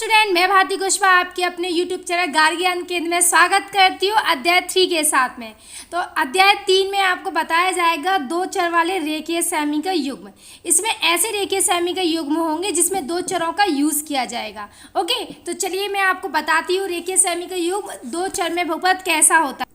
Student, मैं भारती कुशवाहा आपके अपने यूट्यूब चैनल गार्गी ज्ञान केंद्र में स्वागत करती हूँ अध्याय 3 के साथ में। तो अध्याय 3 में आपको बताया जाएगा दो चर वाले रेखीय समीकरण का युग्म। इसमें ऐसे रेखीय समीकरण का युग्म होंगे जिसमें दो चरों का यूज़ किया जाएगा। ओके, तो चलिए मैं आपको बताती हूँ रेखीय समीकरण का युग्म दो चर में बहुपद कैसा होता है।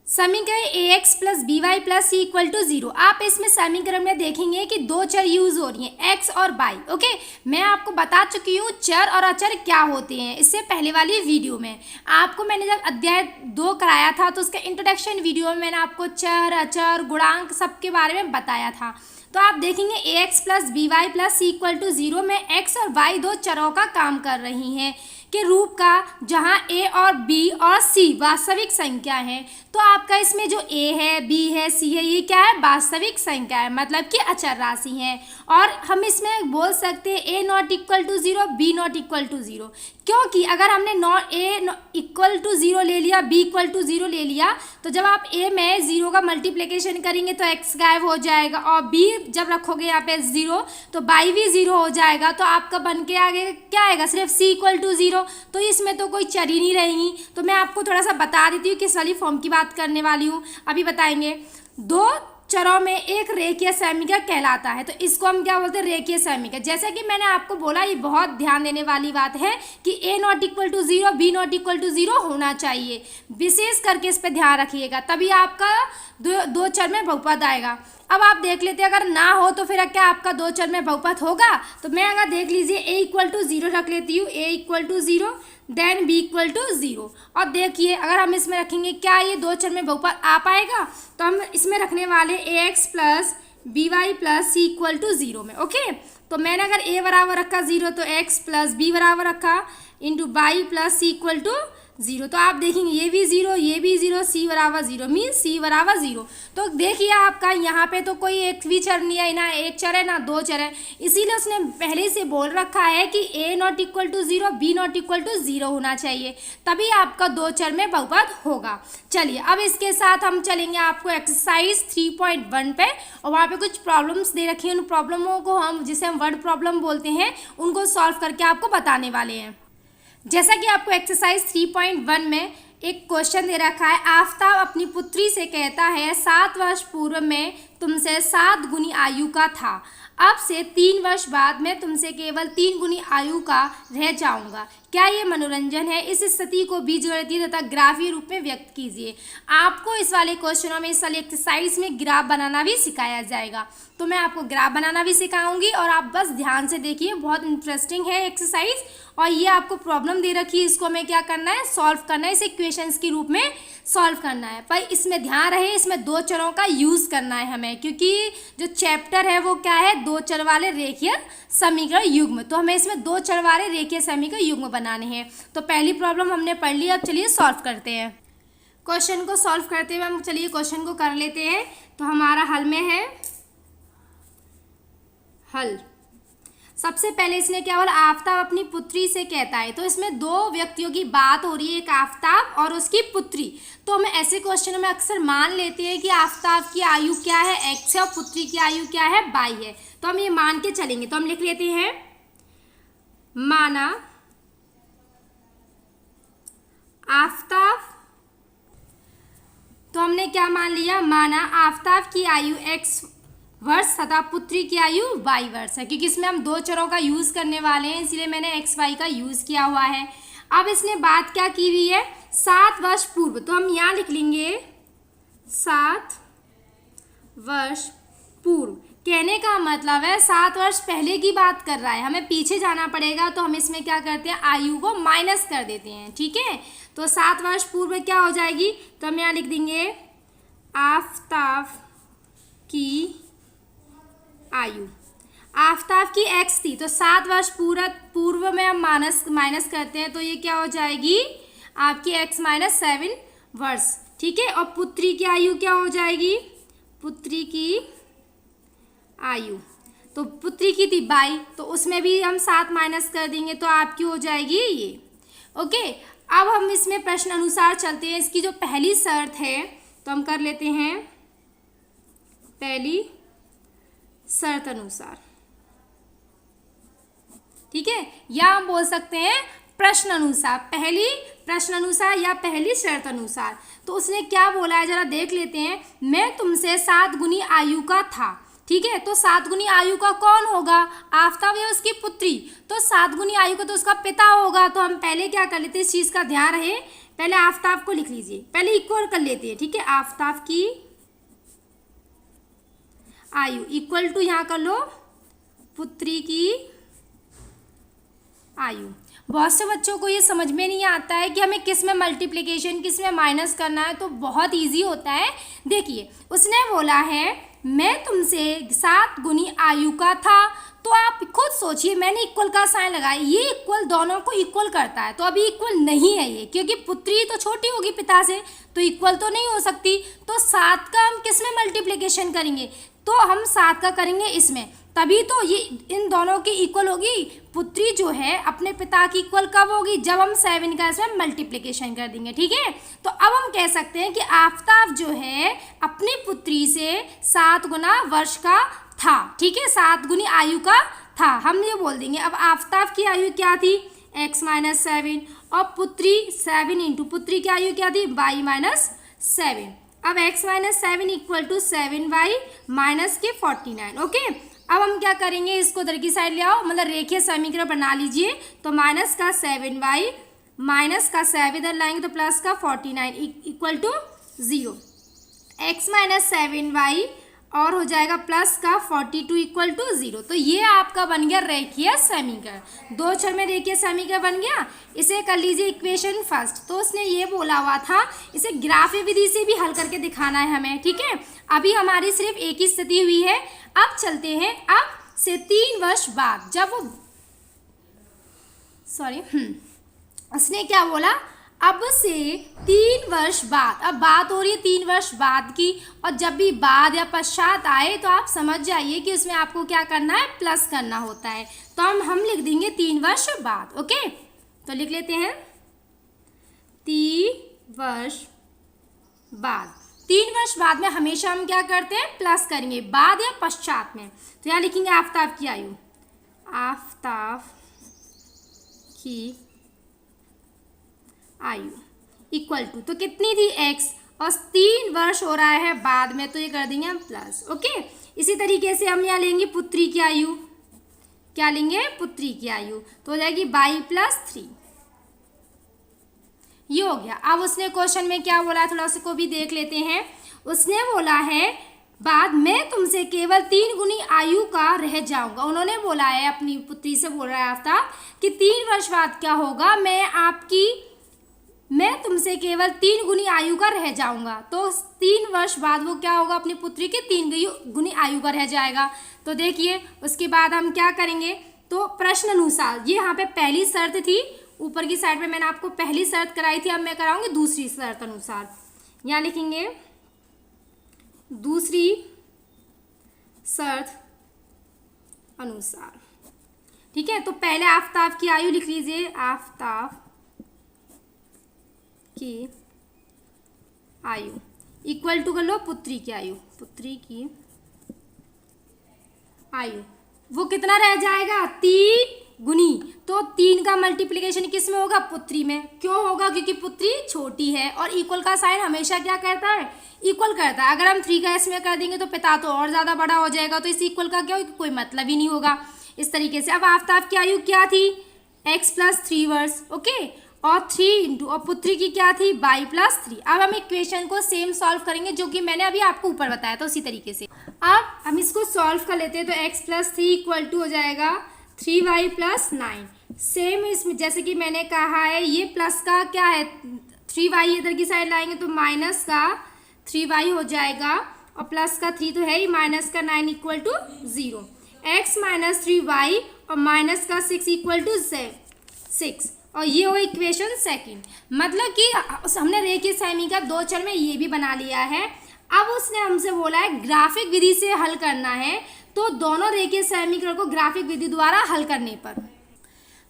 समीकरण ax plus B Y plus C equal to 0। आप इसमें समीकरण में देखेंगे कि दो चर यूज हो रही हैं, x और y। ओके, मैं आपको बता चुकी हूँ चर और अचर क्या होते हैं इससे पहले वाली वीडियो में। आपको मैंने जब अध्याय 2 कराया था तो उसका इंट्रोडक्शन वीडियो में मैंने आपको चर अचर गुणांक सबके बारे में बताया था। तो आप देखेंगे ax plus B Y plus C equal to 0 में x और y दो चरों का काम कर रही हैं के रूप का, जहां a और b और c वास्तविक संख्या है। तो आपका इसमें जो a है, b है, c है, ये क्या है? वास्तविक संख्या है, मतलब कि अचर राशि है। और हम इसमें बोल सकते हैं a not equal to 0, b not equal to 0, क्योंकि अगर हमने a इक्वल टू 0 ले लिया, b इक्वल टू 0 ले लिया, तो जब आप a में 0 का मल्टीप्लिकेशन करेंगे तो x गायब हो जाएगा, और b जब रखोगे यहाँ पे 0 तो y भी 0 हो जाएगा। तो आपका बन के आगे क्या आएगा? सिर्फ c इक्वल टू 0। तो इसमें तो कोई चर ही नहीं रहेंगी। तो मैं आपको थोड़ा सा बता देती हूँ किस वाली फॉर्म की बात करने वाली हूँ, अभी बताएंगे। दो चरों में एक रेखीय समीकरण कहलाता है, तो इसको हम क्या बोलते हैं? रेखीय समीकरण। जैसा कि मैंने आपको बोला, ये बहुत ध्यान देने वाली बात है कि a not equal to 0, b not equal to 0 होना चाहिए। विशेष करके इस पर ध्यान रखिएगा, तभी आपका दो चर में बहुपद आएगा। अब आप देख लेते हैं, अगर ना हो तो फिर क्या आपका दो चर में बहुपद होगा? तो मैं अगर देख लीजिए a इक्वल टू 0 रख लेती हूँ, a इक्वल टू 0 देन b इक्वल टू 0। और देखिए अगर हम इसमें रखेंगे, क्या ये दो चर में बहुपद आ पाएगा? तो हम इसमें रखने वाले ax plus B Y plus C equal to 0 में। ओके, तो मैंने अगर a बराबर रखा 0 तो x प्लस b बराबर रखा into by plus C equal to 0। तो आप देखेंगे ये भी 0, ये भी 0, c बराबर 0 मीन्स c बराबर 0। तो देखिए आपका यहाँ पे तो कोई एक भी चर नहीं है, ना एक चर है ना दो चर है, इसीलिए उसने पहले से बोल रखा है कि a not equal to 0, b not equal to 0 होना चाहिए, तभी आपका दो चर में बहुपद होगा। चलिए अब इसके साथ हम चलेंगे आपको एक्सरसाइज 3.1 पे, और वहाँ पे कुछ प्रॉब्लम्स दे रखी हैं। उन प्रॉब्लमों को हम, जिसे हम वर्ड प्रॉब्लम बोलते हैं, उनको सॉल्व करके आपको बताने वाले हैं। जैसा कि आपको एक्सरसाइज 3.1 में एक क्वेश्चन दे रखा है, आफताब अपनी पुत्री से कहता है 7 वर्ष पूर्व में तुमसे 7 गुनी आयु का था, अब से 3 वर्ष बाद मैं तुमसे केवल 3 गुनी आयु का रह जाऊंगा, क्या ये मनोरंजन है? इस स्थिति को बीजगणितीय तथा ग्राफीय रूप में व्यक्त कीजिए। आपको इस वाले क्वेश्चनों में, इस वाले एक्सरसाइज में ग्राफ बनाना भी सिखाया जाएगा, तो मैं आपको ग्राफ बनाना भी सिखाऊंगी, और आप बस ध्यान से देखिए, बहुत इंटरेस्टिंग है एक्सरसाइज। और ये आपको प्रॉब्लम दे रखी है, इसको हमें क्या करना है? सॉल्व करना है, इसे इक्वेशंस के रूप में सॉल्व करना है। पर इसमें ध्यान रहे, इसमें दो चरों का यूज़ करना है हमें, क्योंकि जो चैप्टर है वो क्या है? दो चर वाले रेखीय समीकरण युग्म। तो हमें इसमें दो चर वाले रेखीय समीकरण युग्म बनाने हैं। तो पहली प्रॉब्लम हमने पढ़ ली, अब चलिए सॉल्व करते हैं। क्वेश्चन को सॉल्व करते हुए हम चलिए क्वेश्चन को कर लेते हैं। तो हमारा हल में है हल। सबसे पहले इसने क्या बोला? आफताब अपनी पुत्री से कहता है, तो इसमें दो व्यक्तियों की बात हो रही है, एक आफताब और उसकी पुत्री। तो हम ऐसे क्वेश्चनों में अक्सर मान लेते हैं कि आफताब की आयु क्या है? x है, और पुत्री की आयु क्या है? y है। तो हम ये मान के चलेंगे, तो हम लिख लेते हैं, माना आफताब, तो हमने क्या मान लिया? माना आफताब की आयु x वर्ष तथा पुत्री की आयु y वर्ष है, क्योंकि इसमें हम दो चरों का यूज करने वाले हैं, इसलिए मैंने x y का यूज किया हुआ है। अब इसने बात क्या की हुई है? 7 वर्ष पूर्व, तो हम यहाँ लिख लेंगे 7 वर्ष पूर्व। कहने का मतलब है 7 वर्ष पहले की बात कर रहा है, हमें पीछे जाना पड़ेगा, तो हम इसमें क्या करते हैं? आयु को माइनस कर देते हैं, ठीक है। तो 7 वर्ष पूर्व क्या हो जाएगी? तो हम यहाँ लिख देंगे आफताब की आयु। आफताब की x थी, तो 7 वर्ष पूर्व में हम माइनस करते हैं, तो ये क्या हो जाएगी? आपकी x माइनस 7 वर्ष, ठीक है। और पुत्री की आयु क्या हो जाएगी? पुत्री की आयु, तो पुत्री की थी 22, तो उसमें भी हम 7 माइनस कर देंगे, तो आपकी हो जाएगी ये। ओके, अब हम इसमें प्रश्न अनुसार चलते हैं। इसकी जो पहली शर्त है, तो हम कर लेते हैं पहली शर्त अनुसार, ठीक है, या हम बोल सकते हैं प्रश्न अनुसार, पहली प्रश्न अनुसार या पहली शर्त अनुसार। तो उसने क्या बोला है जरा देख लेते हैं। मैं तुमसे 7 गुनी आयु का था, ठीक है, तो 7 गुनी आयु का कौन होगा? आफताब या उसकी पुत्री। तो 7 गुनी आयु का तो उसका पिता होगा। तो हम पहले क्या कर लेते हैं, इस चीज का ध्यान रहे, पहले आफताब को लिख लीजिए, पहले इक्वल कर लेते हैं, ठीक है, आफताब की आयु इक्वल टू यहाँ कर लो पुत्री की आयु। बहुत से बच्चों को ये समझ में नहीं आता है कि हमें किस में मल्टीप्लिकेशन किस में माइनस करना है, तो बहुत इजी होता है। देखिए उसने बोला है मैं तुमसे 7 गुनी आयु का था, तो आप खुद सोचिए, मैंने इक्वल का साइन लगाया, ये इक्वल दोनों को इक्वल करता है, तो अभी इक्वल नहीं है ये, क्योंकि पुत्री तो छोटी होगी पिता से, तो इक्वल तो नहीं हो सकती। तो 7 का हम किस में मल्टीप्लिकेशन करेंगे? तो हम 7 का करेंगे इसमें, तभी तो ये इन दोनों की इक्वल होगी। पुत्री जो है अपने पिता की इक्वल कब होगी? जब हम 7 का इसमें मल्टीप्लिकेशन कर देंगे, ठीक है। तो अब हम कह सकते हैं कि आफताब जो है अपनी पुत्री से 7 गुना वर्ष का था, ठीक है, 7 गुनी आयु का था, हम ये बोल देंगे। अब आफताब की आयु क्या थी? x - 7, और पुत्री 7 इंटू पुत्री की आयु क्या थी? y - 7। अब x - 7 equal to 7y minus के 49, ओके। अब हम क्या करेंगे, इसको इधर की साइड ले आओ, मतलब रेखीय समीकरण बना लीजिए। तो माइनस का 7y माइनस का 7 इधर लाएंगे तो प्लस का 49 इक्वल टू 0। x - 7y और हो जाएगा प्लस का 42 इक्वल टू 0। तो ये आपका बन गया रेखीय समीकरण, 2 अक्षर में रेखीय समीकरण बन गया। इसे कर लीजिए इक्वेशन फर्स्ट। तो उसने ये बोला हुआ था इसे ग्राफीय विधि से भी हल करके दिखाना है हमें, ठीक है। अभी हमारी सिर्फ एक ही स्थिति हुई है। अब चलते हैं अब से 3 वर्ष बाद, जब वो उसने क्या बोला, अब से 3 वर्ष बाद, अब बात हो रही है 3 वर्ष बाद की, और जब भी बाद या पश्चात आए तो आप समझ जाइए कि उसमें आपको क्या करना है, प्लस करना होता है। तो हम लिख देंगे 3 वर्ष बाद, ओके। तो लिख लेते हैं 3 वर्ष बाद। 3 वर्ष बाद में हमेशा हम क्या करते हैं, प्लस करेंगे, बाद या पश्चात में। तो यहाँ लिखेंगे आफताब की आयु, आफताब की आयु इक्वल टू, तो कितनी थी x, और 3 वर्ष हो रहा है बाद में, तो ये कर देंगे हम प्लस, ओके। इसी तरीके से हम यहाँ लेंगे पुत्री की आयु, क्या लेंगे, पुत्री की आयु, तो हो जाएगी y + 3। ये हो गया। अब उसने क्वेश्चन में क्या बोला, थोड़ा उसको भी देख लेते हैं। उसने बोला है बाद मैं तुमसे केवल 3 गुनी आयु का रह जाऊंगा। उन्होंने बोला है, अपनी पुत्री से बोल रहा है आफताब कि 3 वर्ष बाद क्या होगा, मैं तुमसे केवल 3 गुनी आयु का रह जाऊंगा। तो 3 वर्ष बाद वो क्या होगा, अपनी पुत्री के 3 गुनी आयु का रह जाएगा। तो देखिए उसके बाद हम क्या करेंगे, तो प्रश्न अनुसार, ये यहाँ पे पहली शर्त थी, ऊपर की साइड पे मैंने आपको पहली शर्त कराई थी, अब मैं कराऊंगी दूसरी शर्त अनुसार। यहाँ लिखेंगे दूसरी शर्त अनुसार, ठीक है। तो पहले आफताब की आयु लिख लीजिए, आफताब की आयु इक्वल टू कर लो पुत्री की आयु, पुत्री की आयु, वो कितना रह जाएगा, 3 गुनी। तो 3 का मल्टीप्लिकेशन किस में होगा, पुत्री में। क्यों होगा, क्योंकि पुत्री छोटी है, और इक्वल का साइन हमेशा क्या करता है, इक्वल करता है। अगर हम 3 का इसमें कर देंगे तो पिता तो और ज़्यादा बड़ा हो जाएगा, तो इस इक्वल का क्या कोई मतलब ही नहीं होगा। इस तरीके से अब आफताब की आयु क्या थी, x + 3 वर्ष, ओके, और 3 इंटू, और पुत्री की क्या थी, y + 3। अब हम इक्वेशन को सेम सॉल्व करेंगे जो कि मैंने अभी आपको ऊपर बताया था, उसी तरीके से। अब हम इसको सॉल्व कर लेते हैं। तो x + 3 इक्वल टू हो जाएगा 3y + 9। सेम इसमें जैसे कि मैंने कहा है, ये प्लस का क्या है, 3y इधर की साइड लाएंगे तो माइनस का 3y हो जाएगा, और प्लस का 3 तो है ही, माइनस का 9 इक्वल टू 0। x - 3y और माइनस का 6 इक्वल टू 6, और ये हो इक्वेशन सेकंड। मतलब कि हमने रेखीय समीकरण का 2 अक्षर में ये भी बना लिया है। अब उसने हमसे बोला है ग्राफिक विधि से हल करना है, तो दोनों रेखीय समीकरण को ग्राफिक विधि द्वारा हल करने पर,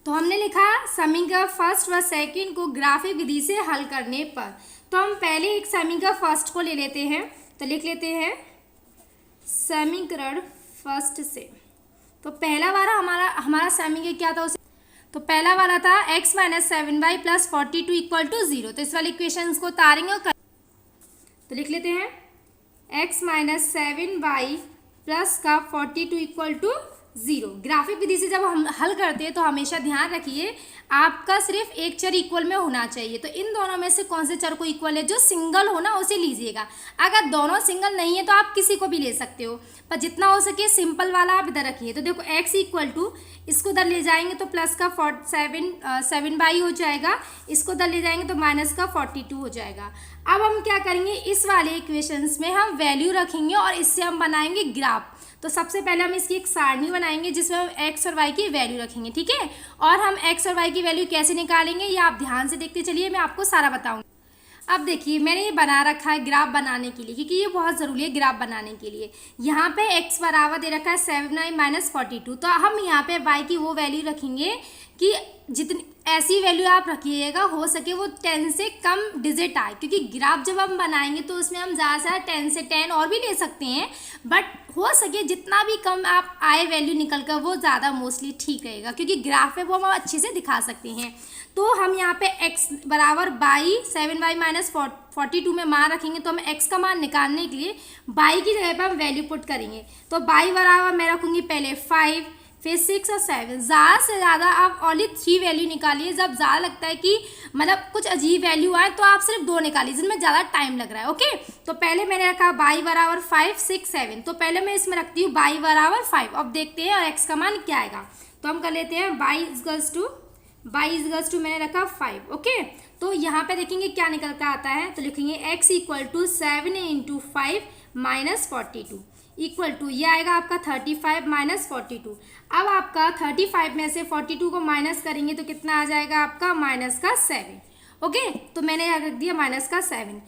तो हमने लिखा समीकरण फर्स्ट व सेकंड को ग्राफिक विधि से हल करने पर। तो हम पहले एक समीकरण फर्स्ट को ले लेते हैं, तो लिख लेते हैं समीकरण फर्स्ट से। तो पहला वाला हमारा समीकरण क्या था, उसे तो पहला वाला था x minus 7y plus 42 equal to 0। तो इस वाले इक्वेशन को उतारेंगे और तो लिख लेते हैं x माइनस 7y प्लस का 42 इक्वल टू 0। ग्राफिक विधि से जब हम हल करते हैं तो हमेशा ध्यान रखिए आपका सिर्फ एक चर इक्वल में होना चाहिए। तो इन दोनों में से कौन से चर को इक्वल है, जो सिंगल हो ना उसे लीजिएगा। अगर दोनों सिंगल नहीं है तो आप किसी को भी ले सकते हो, पर जितना हो सके सिंपल वाला आप इधर रखिए। तो देखो x इक्वल टू, इसको इधर ले जाएंगे तो प्लस का 7y हो जाएगा, इसको इधर ले जाएंगे तो माइनस का 42 हो जाएगा। अब हम क्या करेंगे, इस वाले इक्वेशंस में हम वैल्यू रखेंगे और इससे हम बनाएंगे ग्राफ। तो सबसे पहले हम इसकी एक सारणी बनाएंगे जिसमें हम x और y की वैल्यू रखेंगे, ठीक है। और हम x और y की वैल्यू कैसे निकालेंगे ये आप ध्यान से देखते चलिए, मैं आपको सारा बताऊंगी। अब देखिए मैंने ये बना रखा है ग्राफ बनाने के लिए, क्योंकि ये बहुत ज़रूरी है ग्राफ बनाने के लिए। यहाँ पे x बराबर दे रखा है 7y माइनस 42। तो हम यहाँ पे y की वो वैल्यू रखेंगे कि जितनी ऐसी वैल्यू आप रखिएगा हो सके वो 10 से कम डिजिट आए, क्योंकि ग्राफ जब हम बनाएंगे तो उसमें हम ज़्यादा से ज़्यादा 10 से 10 और भी ले सकते हैं, बट हो सके जितना भी कम आप आए वैल्यू निकल कर वो ज़्यादा मोस्टली ठीक रहेगा, क्योंकि ग्राफ में वो हम अच्छे से दिखा सकते हैं। तो हम यहाँ पे x बराबर 7y माइनस 42 में मान रखेंगे। तो हम x का मान निकालने के लिए y की जगह पर हम वैल्यू पुट करेंगे। तो y बराबर मैं रखूँगी पहले 5, फिर 6 और 7। ज़्यादा से ज़्यादा आप ओनली 3 वैल्यू निकालिए। जब ज़्यादा लगता है कि मतलब कुछ अजीब वैल्यू आए तो आप सिर्फ 2 निकालिए जिनमें ज़्यादा टाइम लग रहा है, ओके। तो पहले मैंने रखा y बराबर 5, 6, 7। तो पहले मैं इसमें रखती हूँ y बराबर 5। अब देखते हैं और x का मान क्या आएगा। तो हम कर लेते हैं y इजगल्स टू मैंने रखा 5, ओके। तो यहाँ पे देखेंगे क्या निकल कर आता है। तो लिखेंगे x equal to 7 into 5 minus 42 equal to ये आएगा आपका 35 माइनस 42। अब आपका 35 में से 42 को माइनस करेंगे तो कितना आ जाएगा आपका माइनस का 7, ओके। तो मैंने यहाँ रख दिया माइनस का 7।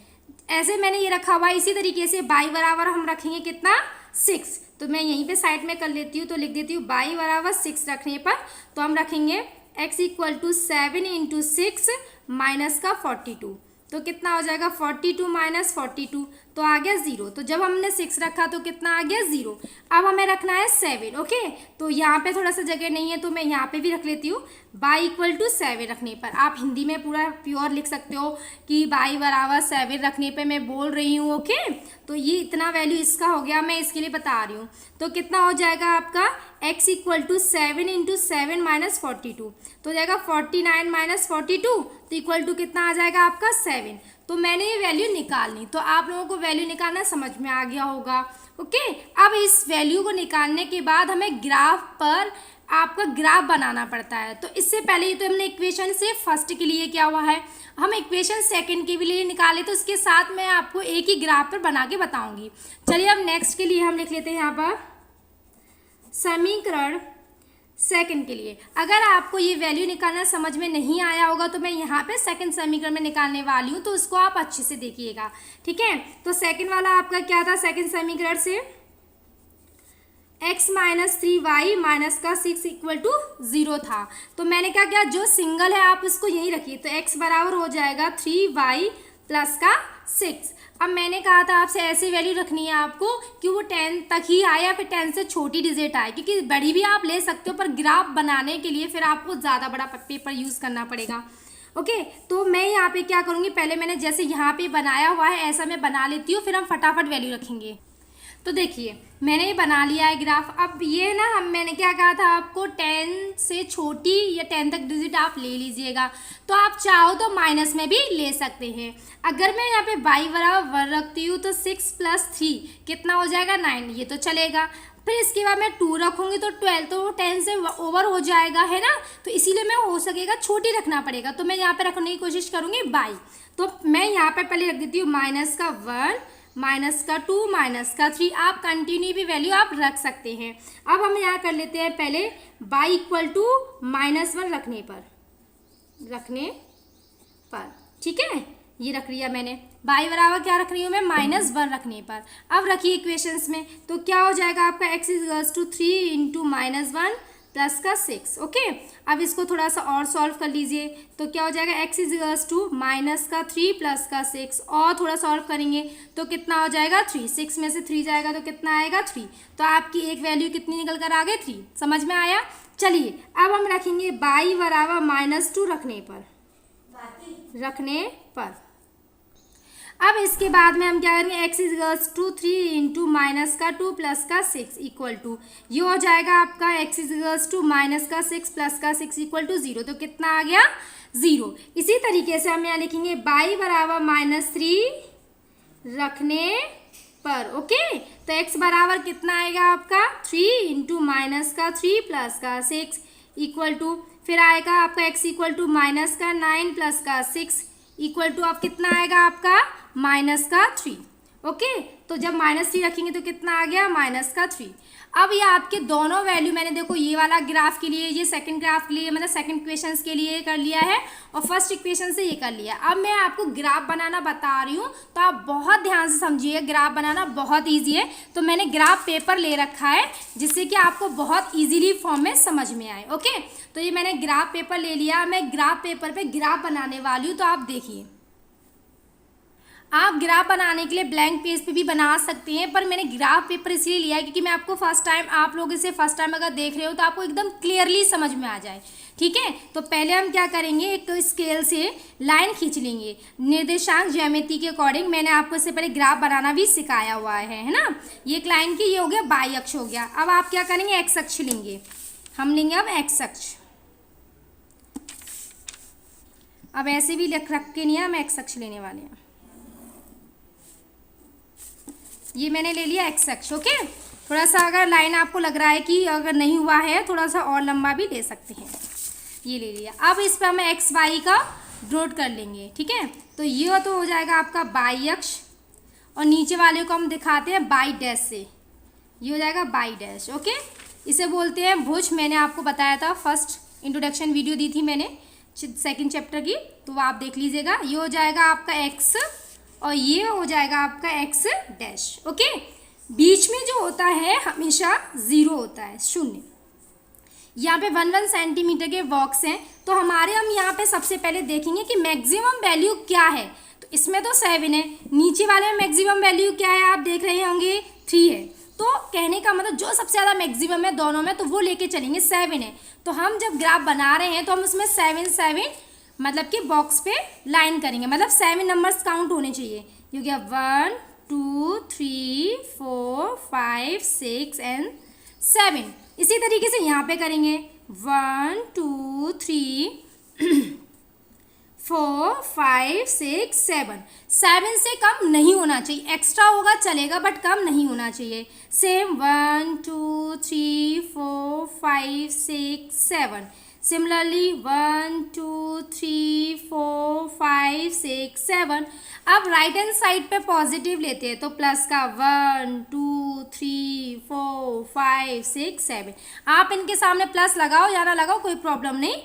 ऐसे मैंने ये रखा हुआ है। इसी तरीके से y बराबर हम रखेंगे कितना 6। तो मैं यहीं पे साइड में कर लेती हूँ, तो लिख देती हूँ y बराबर 6 रखने पर तो हम रखेंगे x equal to 7 into 6 minus का 42। तो कितना हो जाएगा 42 माइनस 42, तो आ गया 0। तो जब हमने 6 रखा तो कितना आ गया 0। अब हमें रखना है 7, ओके। तो यहाँ पे थोड़ा सा जगह नहीं है तो मैं यहाँ पे भी रख लेती हूँ y इक्वल टू 7 रखने पर। आप हिंदी में पूरा प्योर लिख सकते हो कि y बराबर 7 रखने पे मैं बोल रही हूँ, ओके। तो ये इतना वैल्यू इसका हो गया, मैं इसके लिए बता रही हूँ। तो कितना हो जाएगा आपका x equal to 7 into 7 minus 42। तो हो जाएगा 49 माइनस 42, तो इक्वल टू कितना आ जाएगा आपका 7। तो मैंने ये वैल्यू निकालनी, तो आप लोगों को वैल्यू निकालना समझ में आ गया होगा, ओके। अब इस वैल्यू को निकालने के बाद हमें ग्राफ पर आपका ग्राफ बनाना पड़ता है। तो इससे पहले ये तो हमने इक्वेशन से फर्स्ट के लिए क्या हुआ है, हम इक्वेशन सेकंड के भी लिए निकाले, तो इसके साथ मैं आपको एक ही ग्राफ पर बना के बताऊंगी। चलिए अब नेक्स्ट के लिए हम लिख लेते हैं यहाँ पर समीकरण सेकंड के लिए। अगर आपको ये वैल्यू निकालना समझ में नहीं आया होगा तो मैं यहाँ पे सेकंड समीकरण में निकालने वाली हूँ, तो उसको आप अच्छे से देखिएगा, ठीक है। तो सेकंड वाला आपका क्या था, सेकंड समीकरण से x माइनस 3y माइनस का 6 इक्वल टू 0 था। तो मैंने क्या किया, जो सिंगल है आप इसको यहीं रखिए। तो x बराबर हो जाएगा 3y प्लस का 6। अब मैंने कहा था आपसे ऐसी वैल्यू रखनी है आपको कि वो 10 तक ही आए या फिर 10 से छोटी डिजिट आए, क्योंकि बड़ी भी आप ले सकते हो पर ग्राफ बनाने के लिए फिर आपको ज़्यादा बड़ा पेपर यूज़ करना पड़ेगा, ओके। तो मैं यहाँ पे क्या करूँगी, पहले मैंने जैसे यहाँ पे बनाया हुआ है ऐसा मैं बना लेती हूँ, फिर हम फटाफट वैल्यू रखेंगे। तो देखिए मैंने ये बना लिया है ग्राफ। अब ये ना मैंने क्या कहा था आपको 10 से छोटी या 10 तक डिजिट आप ले लीजिएगा। तो आप चाहो तो माइनस में भी ले सकते हैं। अगर मैं यहाँ पे y बराबर 1 रखती हूँ तो 6 प्लस 3 कितना हो जाएगा 9, ये तो चलेगा। फिर इसके बाद मैं 2 रखूँगी तो 12, तो वो 10 से ओवर हो जाएगा, है ना। तो इसीलिए मैं हो सकेगा छोटी रखना पड़ेगा। तो मैं यहाँ पे रखने की कोशिश करूँगी y। तो मैं यहाँ पे पहले रख देती हूँ माइनस का 1, माइनस का 2, माइनस का 3। आप कंटिन्यू भी वैल्यू आप रख सकते हैं। अब हम यहाँ कर लेते हैं पहले y इक्वल टू -1 रखने पर, ठीक है। ये रख लिया मैंने। y बराबर क्या रख रही हूँ मैं, -1 रखने पर। अब रखिए इक्वेशंस में, तो क्या हो जाएगा आपका x equals to 3 into -1 plus का 6, ओके। अब इसको थोड़ा सा और सॉल्व कर लीजिए। तो क्या हो जाएगा x इक्वल्स टू माइनस का 3 प्लस का 6, और थोड़ा सॉल्व करेंगे तो कितना हो जाएगा 3। 6 में से 3 जाएगा तो कितना आएगा 3। तो आपकी एक वैल्यू कितनी निकल कर आ गई 3। समझ में आया। चलिए अब हम रखेंगे y बराबर -2 रखने पर। अब इसके बाद में हम क्या करेंगे, x equals to 3 into minus का 2 प्लस का 6 इक्वल टू, ये हो जाएगा आपका x इक्वल्स टू माइनस का 6 प्लस का 6 इक्वल टू 0। तो कितना आ गया, 0। इसी तरीके से हम यहाँ लिखेंगे y बराबर -3 रखने पर। ओके, तो x बराबर कितना आएगा आपका 3 इंटू माइनस का 3 प्लस का 6 इक्वल टू, फिर आएगा आपका x इक्वल टू माइनस का 9 प्लस का 6 इक्वल टू अब कितना आएगा आपका माइनस का 3। ओके, तो जब -3 रखेंगे तो कितना आ गया माइनस का 3। अब ये आपके दोनों वैल्यू मैंने देखो ये वाला ग्राफ के लिए, ये सेकंड ग्राफ के लिए मतलब सेकंड इक्वेशंस के लिए कर लिया है और फर्स्ट इक्वेशन से ये कर लिया। अब मैं आपको ग्राफ बनाना बता रही हूँ तो आप बहुत ध्यान से समझिए, ग्राफ बनाना बहुत ईजी है। तो मैंने ग्राफ पेपर ले रखा है जिससे कि आपको बहुत ईजीली फॉर्म में समझ में आए। ओके, तो ये मैंने ग्राफ पेपर ले लिया, मैं ग्राफ पेपर पर ग्राफ बनाने वाली हूँ। तो आप देखिए, आप ग्राफ बनाने के लिए ब्लैंक पेज पे भी बना सकते हैं, पर मैंने ग्राफ पेपर इसलिए लिया है क्योंकि मैं आपको फर्स्ट टाइम, आप लोग इसे फर्स्ट टाइम अगर देख रहे हो तो आपको एकदम क्लियरली समझ में आ जाए। ठीक है, तो पहले हम क्या करेंगे, एक स्केल से लाइन खींच लेंगे निर्देशांक ज्यामिति के अकॉर्डिंग। मैंने आपको इससे पहले ग्राफ बनाना भी सिखाया हुआ है ना। ये एक लाइन की ये हो गया बाई अक्ष हो गया। अब आप क्या करेंगे, एक्स अक्ष लेंगे, हम लेंगे अब एक्स अक्ष। अब ऐसे भी रख के नहीं है, हम एक्स अक्ष लेने वाले हैं। ये मैंने ले लिया एक्स अक्ष। ओके, थोड़ा सा अगर लाइन आपको लग रहा है कि अगर नहीं हुआ है थोड़ा सा और लंबा भी ले सकते हैं, ये ले लिया। अब इस पर हम एक्स वाई का ड्रॉट कर लेंगे। ठीक है, तो ये तो हो जाएगा आपका बाई अक्ष और नीचे वाले को हम दिखाते हैं बाई डैश से, ये हो जाएगा बाई डैश। ओके, इसे बोलते हैं भुज। मैंने आपको बताया था, फर्स्ट इंट्रोडक्शन वीडियो दी थी मैंने सेकेंड चैप्टर की, तो वो आप देख लीजिएगा। ये हो जाएगा आपका एक्स और ये हो जाएगा आपका एक्स डैश। ओके, बीच में जो होता है हमेशा 0 होता है, 0। यहाँ पे 1 सेंटीमीटर के बॉक्स हैं, तो हम यहाँ पे सबसे पहले देखेंगे कि मैक्सिमम वैल्यू क्या है। तो इसमें तो 7 है, नीचे वाले में मैक्सिमम वैल्यू क्या है आप देख रहे होंगे 3 है। तो कहने का मतलब जो सबसे ज़्यादा मैक्सिमम है दोनों में, तो वो लेके चलेंगे, 7 है। तो हम जब ग्राफ बना रहे हैं तो हम उसमें 7 मतलब कि बॉक्स पे लाइन करेंगे, मतलब 7 नंबर्स काउंट होने चाहिए। ये गया 1 2 3 4 5 6 एंड 7। इसी तरीके से यहाँ पे करेंगे 1 2 3 4 5 6 7। 7 से कम नहीं होना चाहिए, एक्स्ट्रा होगा चलेगा बट कम नहीं होना चाहिए। सेम 1 2 3 4 5 6 7। सिमिलरली 1 2 3 4 5 6 7। अब राइट हैंड साइड पे पॉजिटिव लेते हैं तो प्लस का 1 2 3 4 5 6 7। आप इनके सामने प्लस लगाओ या ना लगाओ कोई प्रॉब्लम नहीं।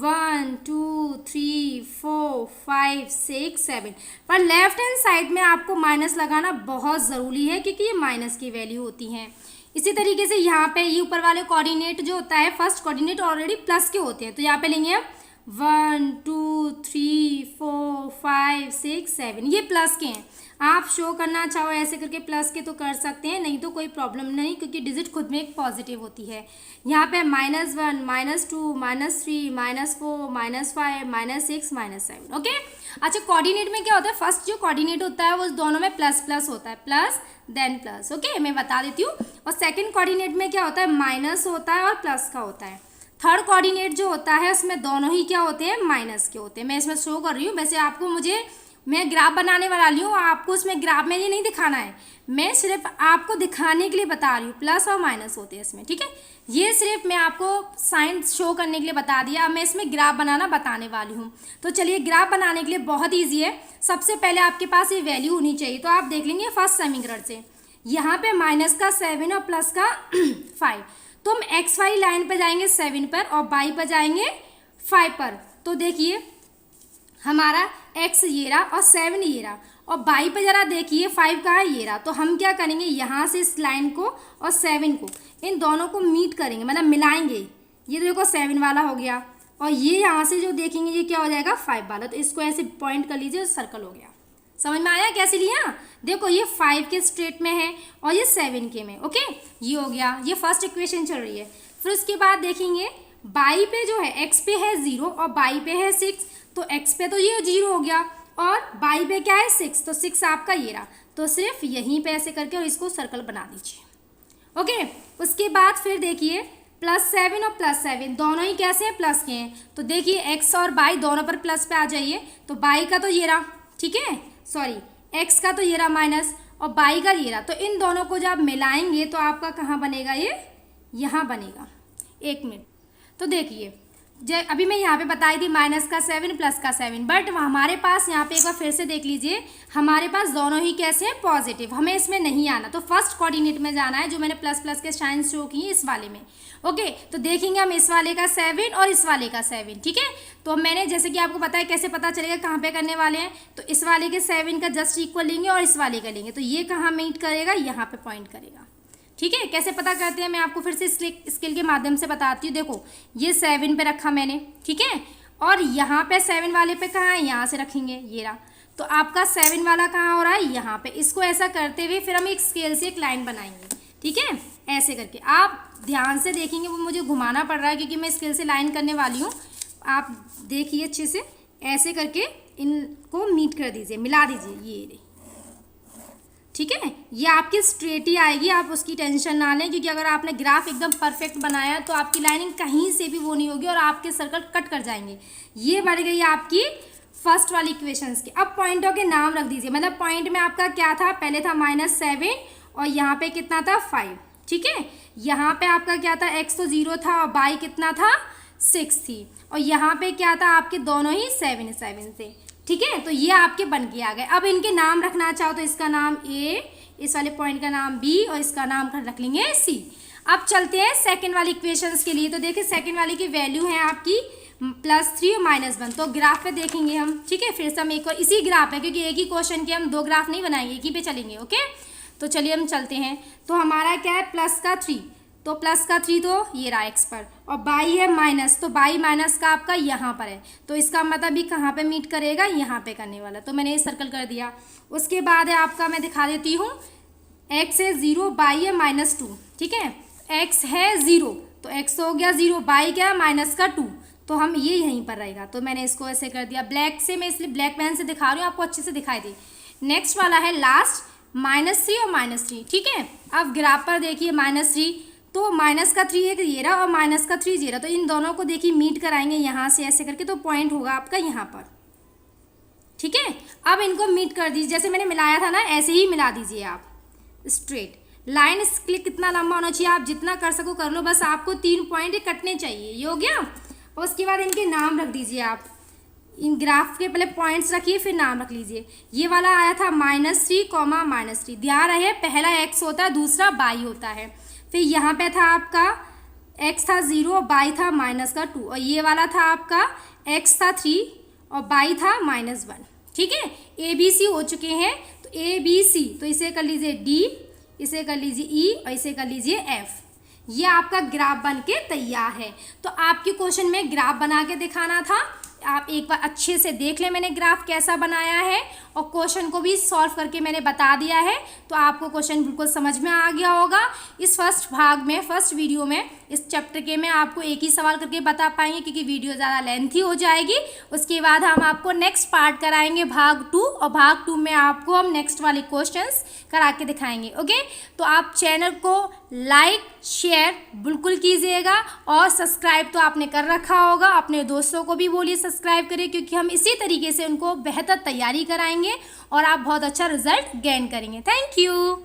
1 2 3 4 5 6 7। पर लेफ्ट हैंड साइड में आपको माइनस लगाना बहुत ज़रूरी है क्योंकि ये माइनस की वैल्यू होती हैं। इसी तरीके से यहाँ पे ये ऊपर वाले कोऑर्डिनेट जो होता है, फर्स्ट कोऑर्डिनेट ऑलरेडी प्लस के होते हैं, तो यहाँ पे लेंगे हम 1 2 3 4 5 6 7। ये प्लस के हैं, आप शो करना चाहो ऐसे करके प्लस के तो कर सकते हैं, नहीं तो कोई प्रॉब्लम नहीं क्योंकि डिजिट खुद में एक पॉजिटिव होती है। यहाँ पे -1 -2 -3 -4 -5 -6 -7। ओके, अच्छा कोऑर्डिनेट में क्या होता है, फर्स्ट जो कोऑर्डिनेट होता है वो दोनों में प्लस प्लस होता है, प्लस देन प्लस। ओके, मैं बता देती हूँ। और सेकंड कोऑर्डिनेट में क्या होता है, माइनस होता है और प्लस का होता है। थर्ड कोऑर्डिनेट जो होता है उसमें दोनों ही क्या होते हैं, माइनस के होते हैं। मैं इसमें शो कर रही हूँ, वैसे आपको मैं ग्राफ बनाने वाली हूँ, आपको उसमें ग्राफ में ये नहीं दिखाना है, मैं सिर्फ आपको दिखाने के लिए बता रही हूँ, प्लस और माइनस होते हैं इसमें। ठीक है, ये सिर्फ मैं आपको साइन शो करने के लिए बता दिया, अब मैं इसमें ग्राफ बनाना बताने वाली हूँ। तो चलिए, ग्राफ बनाने के लिए बहुत ईजी है। सबसे पहले आपके पास ये वैल्यू होनी चाहिए, तो आप देख लेंगे फर्स्ट समीकरण से। यहाँ पे माइनस का 7 और प्लस का 5, तो हम एक्स वाली लाइन पर जाएंगे 7 पर और वाई पर जाएंगे 5 पर। तो देखिए हमारा x ये रहा और 7 ये रहा, और वाई पे ज़रा देखिए 5 का है ये रहा। तो हम क्या करेंगे, यहाँ से इस लाइन को और 7 को, इन दोनों को मीट करेंगे, मतलब मिलाएंगे। ये देखो 7 वाला हो गया और ये यहाँ से जो देखेंगे ये क्या हो जाएगा 5 वाला। तो इसको ऐसे पॉइंट कर लीजिए, सर्कल हो गया। समझ में आया कैसे लिया, देखो ये 5 के स्ट्रेट में है और ये 7 के में। ओके, ये हो गया, ये फर्स्ट इक्वेशन चल रही है। फिर उसके बाद देखेंगे बाई पे जो है x पे है 0 और बाई पे है 6, तो x पे तो ये 0 हो गया और बाई पे क्या है 6, तो 6 आपका ये रहा। तो सिर्फ यहीं पे ऐसे करके और इसको सर्कल बना दीजिए। ओके, उसके बाद फिर देखिए +7 और +7 दोनों ही कैसे हैं, प्लस के हैं। तो देखिए x और बाई दोनों पर प्लस पे आ जाइए। तो बाई का तो ये रहा, ठीक है, सॉरी x का तो ये रहा माइनस और बाई का ये रहा। तो इन दोनों को जब मिलाएंगे तो आपका कहाँ बनेगा, ये यहाँ बनेगा। एक मिनट, तो देखिए अभी मैं यहाँ पे बताई थी -7 +7, बट हमारे पास यहाँ पे एक बार फिर से देख लीजिए, हमारे पास दोनों ही कैसे हैं, पॉजिटिव। हमें इसमें नहीं आना, तो फर्स्ट कोऑर्डिनेट में जाना है, जो मैंने प्लस के साइन शो किए इस वाले में। ओके, तो देखेंगे हम इस वाले का 7 और इस वाले का 7, ठीक है। तो मैंने जैसे कि आपको बताया कैसे पता चलेगा कहाँ पे करने वाले हैं, तो इस वाले के 7 का जस्ट इक्वल लेंगे और इस वाले का लेंगे, तो ये कहाँ मीट करेगा, यहाँ पे पॉइंट करेगा, ठीक है। कैसे पता करते हैं मैं आपको फिर से स्केल के माध्यम से बताती हूँ। देखो ये 7 पे रखा मैंने, ठीक है, और यहाँ पे 7 वाले पे कहाँ है, यहाँ से रखेंगे, ये रहा। तो आपका 7 वाला कहाँ हो रहा है, यहाँ पे। इसको ऐसा करते हुए फिर हम एक स्केल से एक लाइन बनाएंगे, ठीक है, ऐसे करके। आप ध्यान से देखेंगे, वो मुझे घुमाना पड़ रहा है क्योंकि मैं स्केल से लाइन करने वाली हूँ। आप देखिए अच्छे से, ऐसे करके इनको मीट कर दीजिए, मिला दीजिए, ये ठीक है। ये आपकी स्ट्रेट ही आएगी, आप उसकी टेंशन ना लें, क्योंकि अगर आपने ग्राफ एकदम परफेक्ट बनाया तो आपकी लाइनिंग कहीं से भी वो नहीं होगी और आपके सर्कल कट कर जाएंगे। ये बढ़ गई आपकी फर्स्ट वाली इक्वेशंस की। अब पॉइंटों के नाम रख दीजिए, मतलब पॉइंट में आपका क्या था, पहले था -7 और यहाँ पे कितना था 5, ठीक है। यहाँ पे आपका क्या था, x तो 0 था और बाई कितना था 6 थी, और यहाँ पे क्या था आपके दोनों ही 7 थे, ठीक है। तो ये आपके बन के आ गए। अब इनके नाम रखना चाहो तो इसका नाम A, इस वाले पॉइंट का नाम B और इसका नाम रख लेंगे C। अब चलते हैं सेकंड वाली इक्वेशंस के लिए। तो देखिए सेकंड वाली की वैल्यू है आपकी +3 और -1। तो ग्राफ पे देखेंगे हम, ठीक है। फिर से हम एक और इसी ग्राफ है, क्योंकि एक ही क्वेश्चन के हम 2 ग्राफ नहीं बनाएंगे, एक ही पे चलेंगे। ओके, तो चलिए हम चलते हैं। तो हमारा क्या है, +3, तो +3 तो ये रहा x पर, और बाई है माइनस, तो बाई माइनस का आपका यहाँ पर है, तो इसका मतलब भी कहाँ पे मीट करेगा, यहाँ पे करने वाला। तो मैंने ये सर्कल कर दिया। उसके बाद है आपका, मैं दिखा देती हूँ, x है 0, बाई है -2, ठीक है। x है 0 तो x हो गया 0, बाई क्या है माइनस का 2, तो हम ये यहीं पर रहेगा। तो मैंने इसको ऐसे कर दिया ब्लैक से, मैं इसलिए ब्लैक पेन से दिखा रही हूँ, आपको अच्छे से दिखाई दे। नेक्स्ट वाला है लास्ट -3 और -3, ठीक है। अब ग्राफ पर देखिए -3, तो माइनस का 3 एक ये रहा और माइनस का 3 ये रहा, तो इन दोनों को देखिए मीट कराएंगे यहाँ से ऐसे करके, तो पॉइंट होगा आपका यहाँ पर, ठीक है। अब इनको मीट कर दीजिए, जैसे मैंने मिलाया था ना ऐसे ही मिला दीजिए आप स्ट्रेट लाइन। इसके लिए कितना लंबा होना चाहिए, आप जितना कर सको कर लो, बस आपको 3 पॉइंट कटने चाहिए, ये हो गया। और उसके बाद इनके नाम रख दीजिए आप, इन ग्राफ के पहले पॉइंट्स रखिए फिर नाम रख लीजिए। ये वाला आया था -3, -3, ध्यान रहे पहला x होता है, दूसरा बाई होता है। फिर यहाँ पे था आपका x था 0, बाई था -2, और ये वाला था आपका x था 3 और बाई था -1, ठीक है। ABC हो चुके हैं, तो ABC, तो इसे कर लीजिए D, इसे कर लीजिए E और इसे कर लीजिए F। ये आपका ग्राफ बन के तैयार है। तो आपके क्वेश्चन में ग्राफ बना के दिखाना था, आप एक बार अच्छे से देख लें मैंने ग्राफ कैसा बनाया है, और क्वेश्चन को भी सॉल्व करके मैंने बता दिया है, तो आपको क्वेश्चन बिल्कुल समझ में आ गया होगा। इस फर्स्ट भाग में, फर्स्ट वीडियो में, इस चैप्टर के मैं आपको एक ही सवाल करके बता पाएंगे, क्योंकि वीडियो ज़्यादा लेंथी हो जाएगी। उसके बाद हम आपको नेक्स्ट पार्ट कराएंगे भाग 2, और भाग 2 में आपको हम नेक्स्ट वाले क्वेश्चंस करा के दिखाएंगे। ओके, तो आप चैनल को लाइक शेयर बिल्कुल कीजिएगा, और सब्सक्राइब तो आपने कर रखा होगा, अपने दोस्तों को भी बोलिए सब्सक्राइब करिए, क्योंकि हम इसी तरीके से उनको बेहतर तैयारी कराएंगे और आप बहुत अच्छा रिजल्ट गेन करेंगे। Thank you.